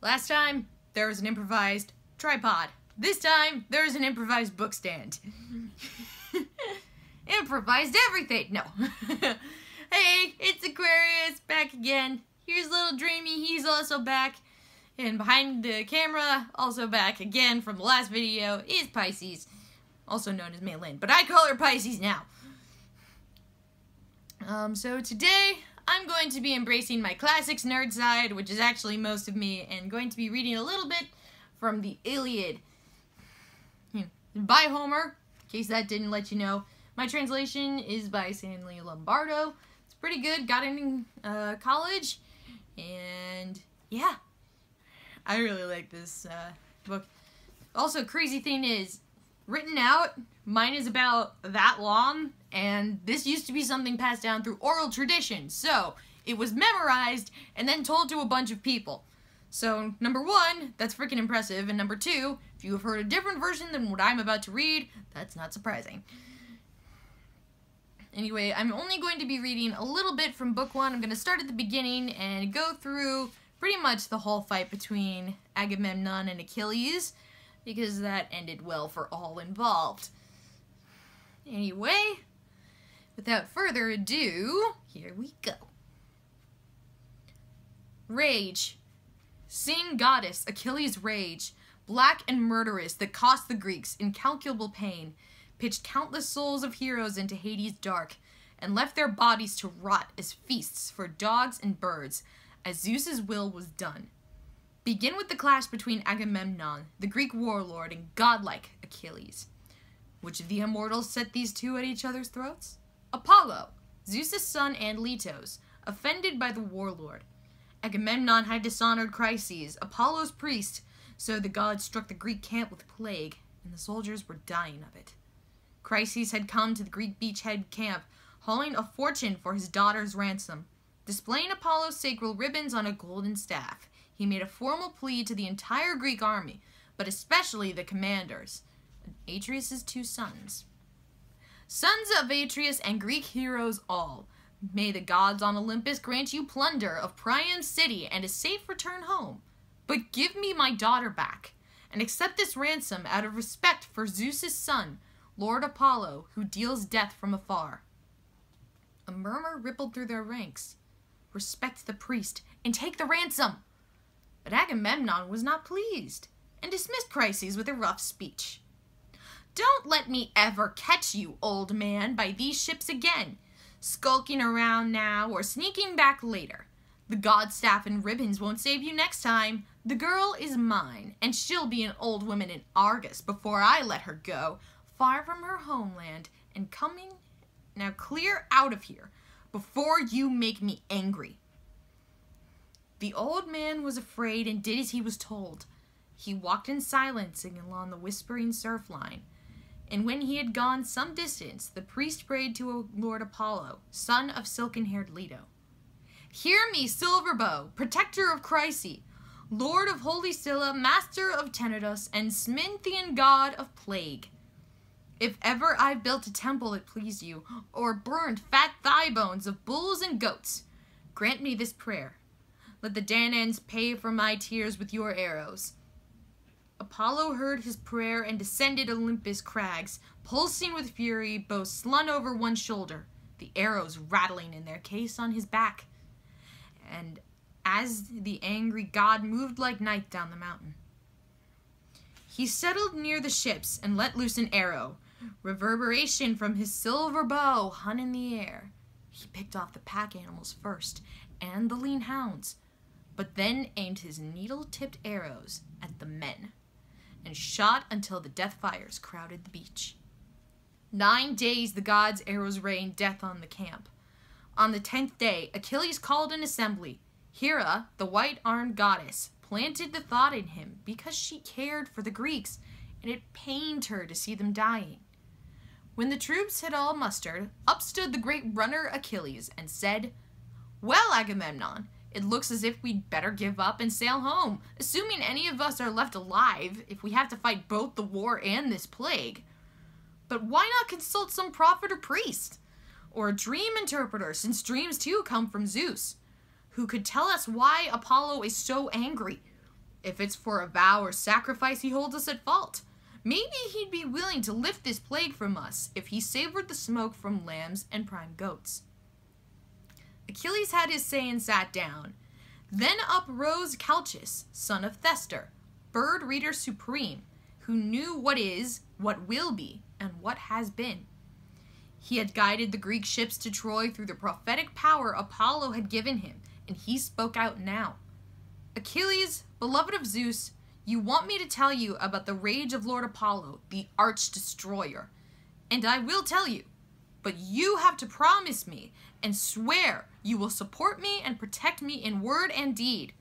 Last time, there was an improvised tripod. This time, there's an improvised book stand. Improvised everything. No. Hey, it's Aquarius, back again. Here's little Dreamy, he's also back. And behind the camera, also back again from the last video, is Pisces. Also known as Maylin, but I call her Pisces now. So today, I'm going to be embracing my classics nerd side, which is actually most of me, and going to be reading a little bit from the Iliad. By Homer, in case that didn't let you know. My translation is by Stanley Lombardo. It's pretty good, got it in college, and yeah. I really like this book. Also, crazy thing is, written out, mine is about that long, and this used to be something passed down through oral tradition. So, it was memorized and then told to a bunch of people. So, number one, that's freaking impressive, and number two, if you have heard a different version than what I'm about to read, that's not surprising. Anyway, I'm only going to be reading a little bit from book one. I'm going to start at the beginning and go through pretty much the whole fight between Agamemnon and Achilles, because that ended well for all involved. Anyway, without further ado, here we go. Rage. Sing goddess, Achilles' rage, black and murderous, that cost the Greeks incalculable pain, pitched countless souls of heroes into Hades' dark, and left their bodies to rot as feasts for dogs and birds, as Zeus's will was done. Begin with the clash between Agamemnon, the Greek warlord, and godlike Achilles. Which of the immortals set these two at each other's throats? Apollo, Zeus's son and Letos, offended by the warlord. Agamemnon had dishonored Chryses, Apollo's priest, so the gods struck the Greek camp with plague, and the soldiers were dying of it. Chryses had come to the Greek beachhead camp, hauling a fortune for his daughter's ransom. Displaying Apollo's sacral ribbons on a golden staff, he made a formal plea to the entire Greek army, but especially the commanders, Atreus' two sons. Sons of Atreus and Greek heroes all, may the gods on Olympus grant you plunder of Priam's city and a safe return home. But give me my daughter back, and accept this ransom out of respect for Zeus' son, Lord Apollo, who deals death from afar. A murmur rippled through their ranks. Respect the priest, and take the ransom. But Agamemnon was not pleased, and dismissed Chryses with a rough speech. Don't let me ever catch you, old man, by these ships again, skulking around now or sneaking back later. The god staff and ribbons won't save you next time. The girl is mine, and she'll be an old woman in Argos before I let her go, far from her homeland, and coming. Now clear out of here, before you make me angry. The old man was afraid and did as he was told. He walked in silence along the whispering surf line, and when he had gone some distance, the priest prayed to Lord Apollo, son of silken-haired Leto. Hear me, Silverbow, protector of Chryse, lord of holy Scylla, master of Tenedos, and Sminthean god of plague. If ever I built a temple that pleased you, or burned fat thigh bones of bulls and goats, grant me this prayer. Let the Danaans pay for my tears with your arrows. Apollo heard his prayer and descended Olympus' crags, pulsing with fury, bow slung over one shoulder, the arrows rattling in their case on his back. And as the angry god moved like night down the mountain, he settled near the ships and let loose an arrow. Reverberation from his silver bow hung in the air. He picked off the pack animals first, and the lean hounds, but then aimed his needle-tipped arrows at the men, and shot until the death fires crowded the beach. 9 days the gods' arrows rained death on the camp. On the 10th day, Achilles called an assembly. Hera, the white-armed goddess, planted the thought in him because she cared for the Greeks, and it pained her to see them dying. When the troops had all mustered, up stood the great runner Achilles and said, Well, Agamemnon, it looks as if we'd better give up and sail home, assuming any of us are left alive if we have to fight both the war and this plague. But why not consult some prophet or priest? Or a dream interpreter, since dreams too come from Zeus, who could tell us why Apollo is so angry. If it's for a vow or sacrifice, he holds us at fault. Maybe he'd be willing to lift this plague from us if he savored the smoke from lambs and prime goats. Achilles had his say and sat down. Then up rose Calchas, son of Thestor, bird reader supreme, who knew what is, what will be, and what has been. He had guided the Greek ships to Troy through the prophetic power Apollo had given him, and he spoke out now. Achilles, beloved of Zeus, you want me to tell you about the rage of Lord Apollo, the arch-destroyer. And I will tell you, but you have to promise me and swear you will support me and protect me in word and deed.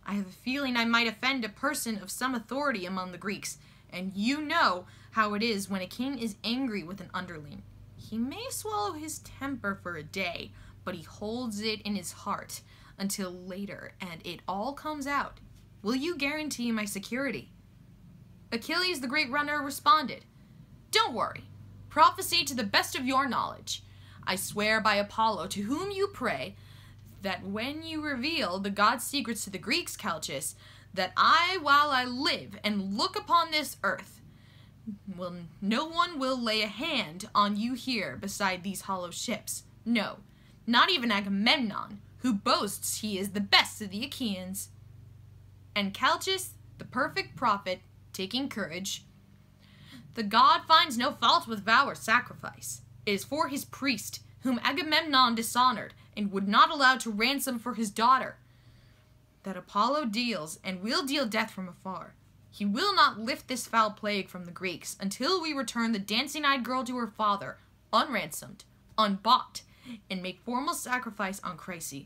I have a feeling I might offend a person of some authority among the Greeks, and you know how it is when a king is angry with an underling. He may swallow his temper for a day, but he holds it in his heart until later, and it all comes out. Will you guarantee my security? Achilles, the great runner, responded, Don't worry. Prophesy to the best of your knowledge. I swear by Apollo, to whom you pray, that when you reveal the god's secrets to the Greeks, Calchas, that I, while I live and look upon this earth, no one will lay a hand on you here beside these hollow ships. No, not even Agamemnon, who boasts he is the best of the Achaeans. And Calchas, the perfect prophet, taking courage, the god finds no fault with vow or sacrifice. It is for his priest, whom Agamemnon dishonored and would not allow to ransom for his daughter, that Apollo deals and will deal death from afar. He will not lift this foul plague from the Greeks until we return the dancing-eyed girl to her father, unransomed, unbought, and make formal sacrifice on Chryse.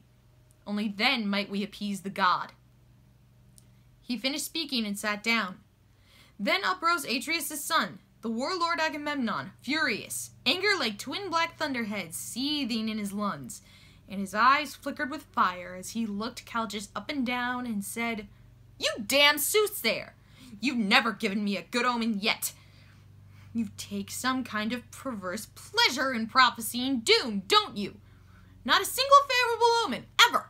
Only then might we appease the god. He finished speaking and sat down. Then uprose Atreus' son, the warlord Agamemnon, furious, anger like twin black thunderheads seething in his lungs, and his eyes flickered with fire as he looked Calchas up and down and said, You damn soothsayer! You've never given me a good omen yet. You take some kind of perverse pleasure in prophesying doom, don't you? Not a single favorable omen, ever.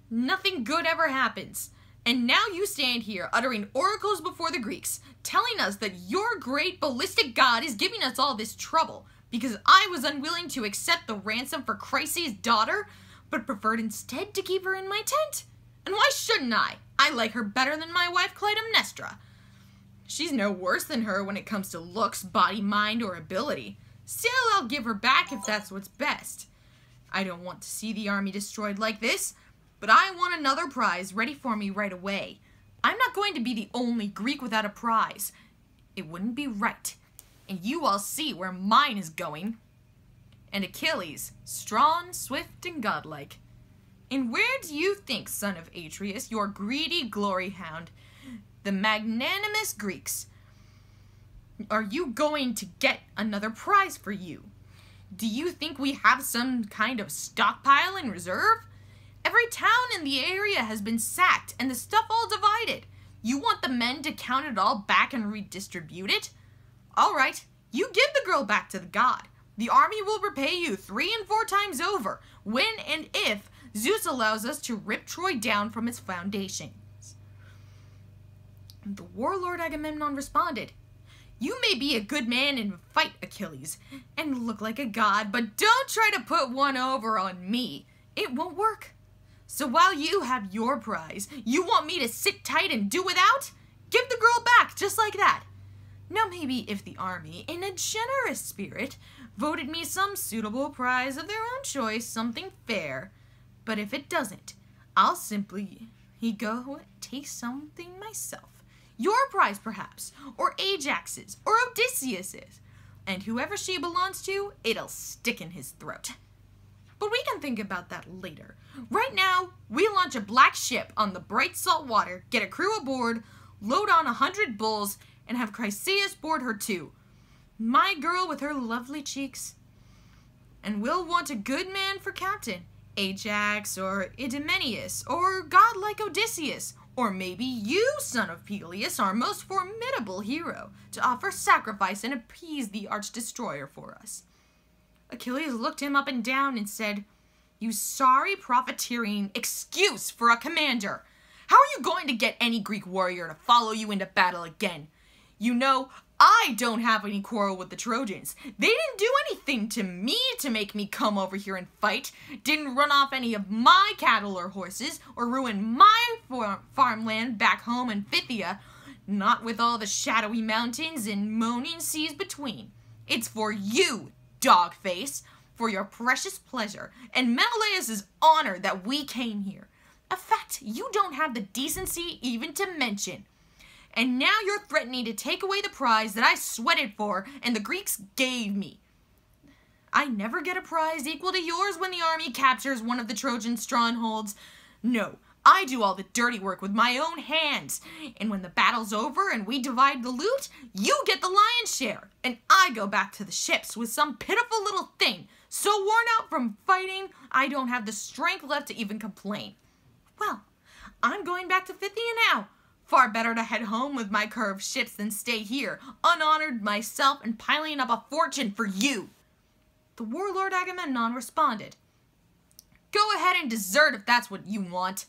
Nothing good ever happens. And now you stand here uttering oracles before the Greeks, telling us that your great ballistic god is giving us all this trouble because I was unwilling to accept the ransom for Chryse's daughter, but preferred instead to keep her in my tent. And why shouldn't I? I like her better than my wife Clytemnestra. She's no worse than her when it comes to looks, body, mind, or ability. Still, I'll give her back if that's what's best. I don't want to see the army destroyed like this, but I want another prize ready for me right away. I'm not going to be the only Greek without a prize. It wouldn't be right. And you all see where mine is going. And Achilles, strong, swift, and godlike. And where do you think, son of Atreus, your greedy glory hound, the magnanimous Greeks, are you going to get another prize for you? Do you think we have some kind of stockpile in reserve? Every town in the area has been sacked and the stuff all divided. You want the men to count it all back and redistribute it? All right, you give the girl back to the god. The army will repay you 3 and 4 times over when and if Zeus allows us to rip Troy down from its foundations. The warlord Agamemnon responded, You may be a good man and fight, Achilles, and look like a god, but don't try to put one over on me. It won't work. So while you have your prize, you want me to sit tight and do without? Give the girl back, just like that. Now maybe if the army, in a generous spirit, voted me some suitable prize of their own choice, something fair. But if it doesn't, I'll simply go take something myself. Your prize, perhaps, or Ajax's, or Odysseus's. And whoever she belongs to, it'll stick in his throat. But we can think about that later. Right now, we launch a black ship on the bright salt water, get a crew aboard, load on 100 bulls, and have Chryseis board her too. My girl with her lovely cheeks. And we'll want a good man for captain. Ajax, or Idomeneus, or godlike Odysseus, or maybe you, son of Peleus, our most formidable hero, to offer sacrifice and appease the arch-destroyer for us. Achilles looked him up and down and said, You sorry profiteering excuse for a commander! How are you going to get any Greek warrior to follow you into battle again? You know, I don't have any quarrel with the Trojans. They didn't do anything to me to make me come over here and fight. Didn't run off any of my cattle or horses, or ruin my farmland back home in Phthia. Not with all the shadowy mountains and moaning seas between. It's for you, Dogface, for your precious pleasure, and Menelaus's honor that we came here. A fact you don't have the decency even to mention. And now you're threatening to take away the prize that I sweated for and the Greeks gave me. I never get a prize equal to yours when the army captures one of the Trojan strongholds. No, I do all the dirty work with my own hands. And when the battle's over and we divide the loot, you get the lion's share. And I go back to the ships with some pitiful little thing, so worn out from fighting, I don't have the strength left to even complain. Well, I'm going back to Phthia now. Far better to head home with my curved ships than stay here, unhonored myself and piling up a fortune for you. The warlord Agamemnon responded, Go ahead and desert if that's what you want.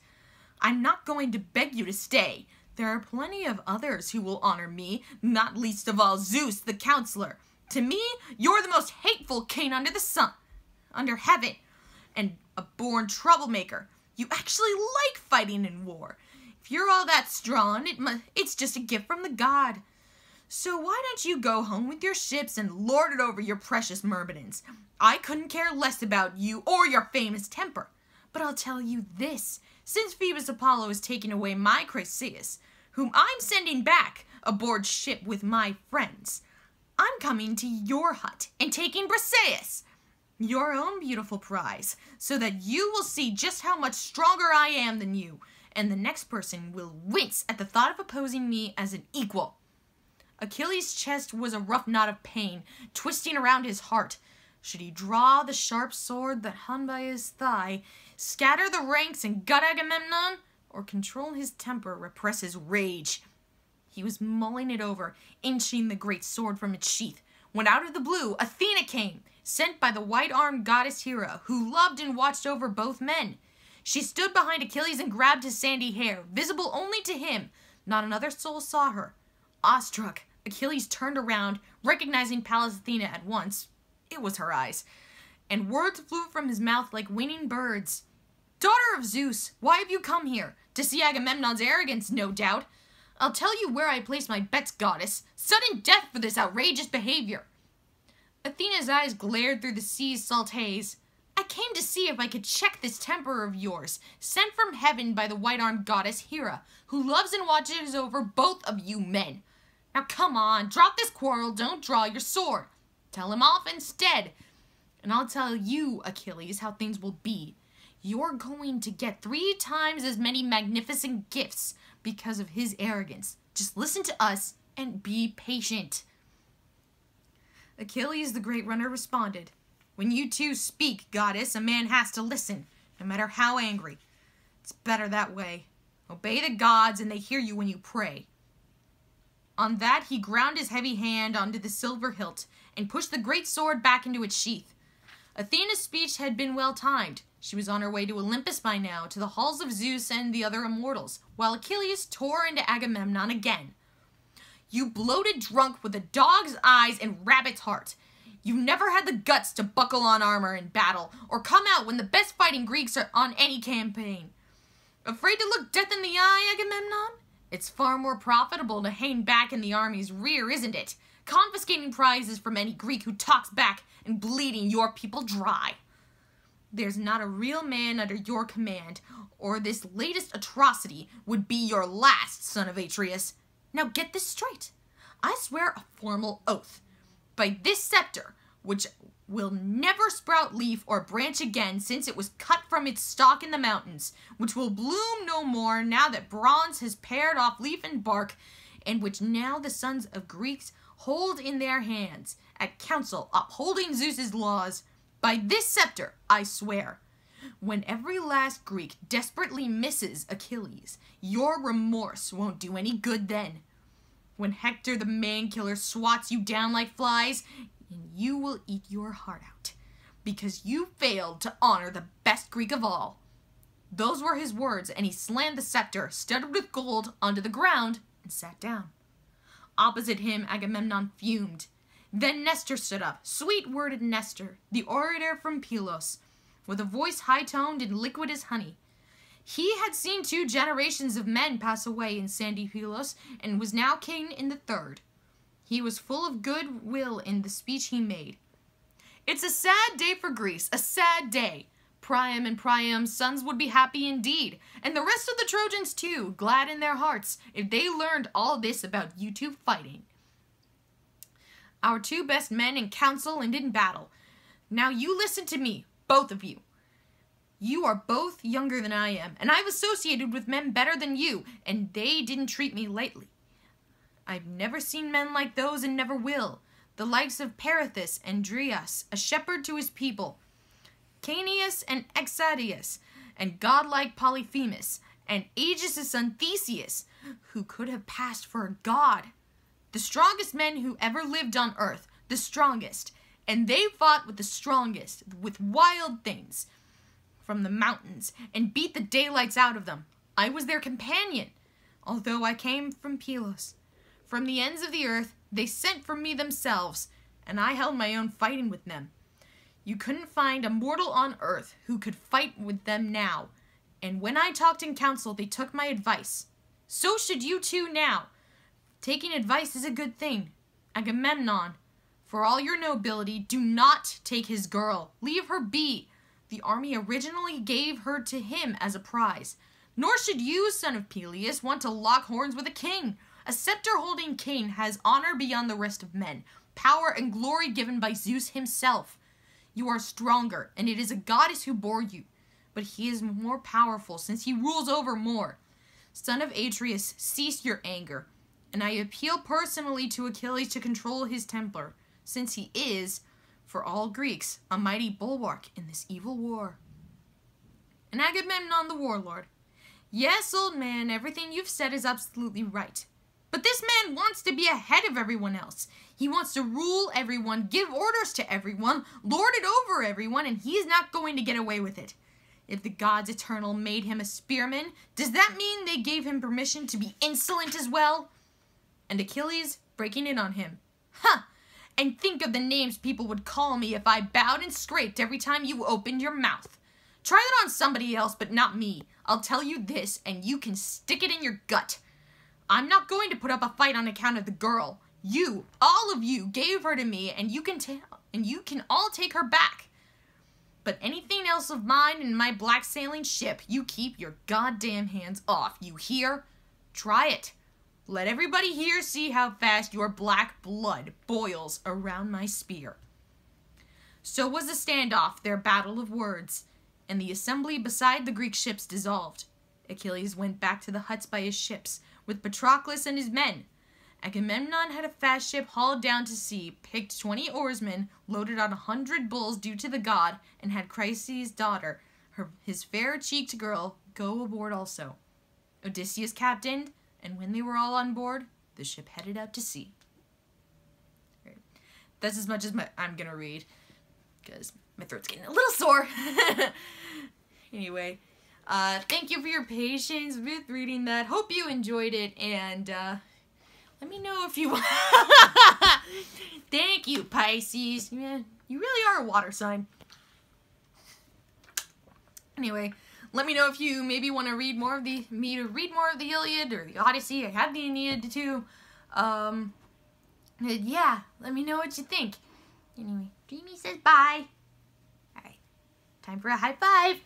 I'm not going to beg you to stay. There are plenty of others who will honor me, not least of all Zeus, the counselor. To me, you're the most hateful king under the sun, under heaven, and a born troublemaker. You actually like fighting in war. If you're all that strong, it's just a gift from the god. So why don't you go home with your ships and lord it over your precious Myrmidons? I couldn't care less about you or your famous temper. But I'll tell you this, since Phoebus Apollo has taken away my Chryseis, whom I'm sending back aboard ship with my friends, I'm coming to your hut and taking Briseis, your own beautiful prize, so that you will see just how much stronger I am than you, and the next person will wince at the thought of opposing me as an equal. Achilles' chest was a rough knot of pain, twisting around his heart. Should he draw the sharp sword that hung by his thigh, scatter the ranks and gut Agamemnon, or control his temper, repress his rage? He was mulling it over, inching the great sword from its sheath, when out of the blue Athena came, sent by the white-armed goddess Hera, who loved and watched over both men. She stood behind Achilles and grabbed his sandy hair, visible only to him. Not another soul saw her. Awestruck, Achilles turned around, recognizing Pallas Athena at once. It was her eyes. And words flew from his mouth like winging birds. Daughter of Zeus, why have you come here? To see Agamemnon's arrogance, no doubt. I'll tell you where I place my bets, goddess. Sudden death for this outrageous behavior. Athena's eyes glared through the sea's salt haze. I came to see if I could check this temper of yours, sent from heaven by the white-armed goddess Hera, who loves and watches over both of you men. Now come on, drop this quarrel, don't draw your sword. Tell him off instead. And I'll tell you, Achilles, how things will be. You're going to get 3 times as many magnificent gifts because of his arrogance. Just listen to us and be patient. Achilles, the great runner, responded, When you two speak, goddess, a man has to listen, no matter how angry. It's better that way. Obey the gods, and they hear you when you pray. On that, he ground his heavy hand onto the silver hilt and pushed the great sword back into its sheath. Athena's speech had been well timed. She was on her way to Olympus by now, to the halls of Zeus and the other immortals, while Achilles tore into Agamemnon again. You bloated drunk with a dog's eyes and rabbit's heart. You've never had the guts to buckle on armor in battle, or come out when the best fighting Greeks are on any campaign. Afraid to look death in the eye, Agamemnon? It's far more profitable to hang back in the army's rear, isn't it? Confiscating prizes from any Greek who talks back and bleeding your people dry. There's not a real man under your command, or this latest atrocity would be your last, son of Atreus. Now get this straight. I swear a formal oath. By this scepter, which will never sprout leaf or branch again since it was cut from its stalk in the mountains, which will bloom no more now that bronze has pared off leaf and bark, and which now the sons of Greeks hold in their hands, at council upholding Zeus's laws. By this scepter, I swear, when every last Greek desperately misses Achilles, your remorse won't do any good then. When Hector the man-killer swats you down like flies, and you will eat your heart out, because you failed to honor the best Greek of all. Those were his words, and he slammed the scepter, studded with gold, onto the ground and sat down. Opposite him, Agamemnon fumed. Then Nestor stood up, sweet-worded Nestor, the orator from Pylos, with a voice high-toned and liquid as honey. He had seen 2 generations of men pass away in sandy Pylos, and was now king in the 3rd. He was full of good will in the speech he made. It's a sad day for Greece, a sad day. Priam and Priam's sons would be happy indeed, and the rest of the Trojans too, glad in their hearts, if they learned all this about you two fighting. Our 2 best men in council and in battle. Now you listen to me, both of you. You are both younger than I am, and I've associated with men better than you, and they didn't treat me lightly. I've never seen men like those and never will, the likes of Perithous and Dryas, a shepherd to his people, Caeneus and Exadius, and godlike Polyphemus, and Aegis's son Theseus, who could have passed for a god. The strongest men who ever lived on earth, the strongest, and they fought with the strongest, with wild things from the mountains, and beat the daylights out of them. I was their companion, although I came from Pylos. From the ends of the earth, they sent for me themselves, and I held my own fighting with them. You couldn't find a mortal on earth who could fight with them now, and when I talked in council, they took my advice. So should you too now. Taking advice is a good thing. Agamemnon, for all your nobility, do not take his girl. Leave her be. The army originally gave her to him as a prize. Nor should you, son of Peleus, want to lock horns with a king. A scepter-holding king has honor beyond the rest of men, power and glory given by Zeus himself. You are stronger, and it is a goddess who bore you, but he is more powerful since he rules over more. Son of Atreus, cease your anger, and I appeal personally to Achilles to control his temper, since he is, for all Greeks, a mighty bulwark in this evil war. And Agamemnon the warlord, yes, old man, everything you've said is absolutely right. But this man wants to be ahead of everyone else. He wants to rule everyone, give orders to everyone, lord it over everyone, and he's not going to get away with it. If the gods eternal made him a spearman, does that mean they gave him permission to be insolent as well? And Achilles breaking in on him. Huh! And think of the names people would call me if I bowed and scraped every time you opened your mouth. Try that on somebody else, but not me. I'll tell you this, and you can stick it in your gut. I'm not going to put up a fight on account of the girl. You, all of you, gave her to me, and you can all take her back. But anything else of mine in my black sailing ship, you keep your goddamn hands off. You hear? Try it. Let everybody here see how fast your black blood boils around my spear. So was the standoff, their battle of words, and the assembly beside the Greek ships dissolved. Achilles went back to the huts by his ships, with Patroclus and his men. Agamemnon had a fast ship hauled down to sea, picked 20 oarsmen, loaded on 100 bulls due to the god, and had Chryseis' daughter, his fair-cheeked girl, go aboard also. Odysseus captained, and when they were all on board, the ship headed out to sea. Right. That's as much as I'm going to read, because my throat's getting a little sore. Anyway, thank you for your patience with reading that. Hope you enjoyed it, and let me know if you... Thank you, Pisces. Yeah, you really are a water sign. Anyway, let me know if you maybe want to read more of the Iliad or the Odyssey. I have the Aeneid too. Yeah, let me know what you think. Anyway, Dreamy says bye. Alright, time for a high five.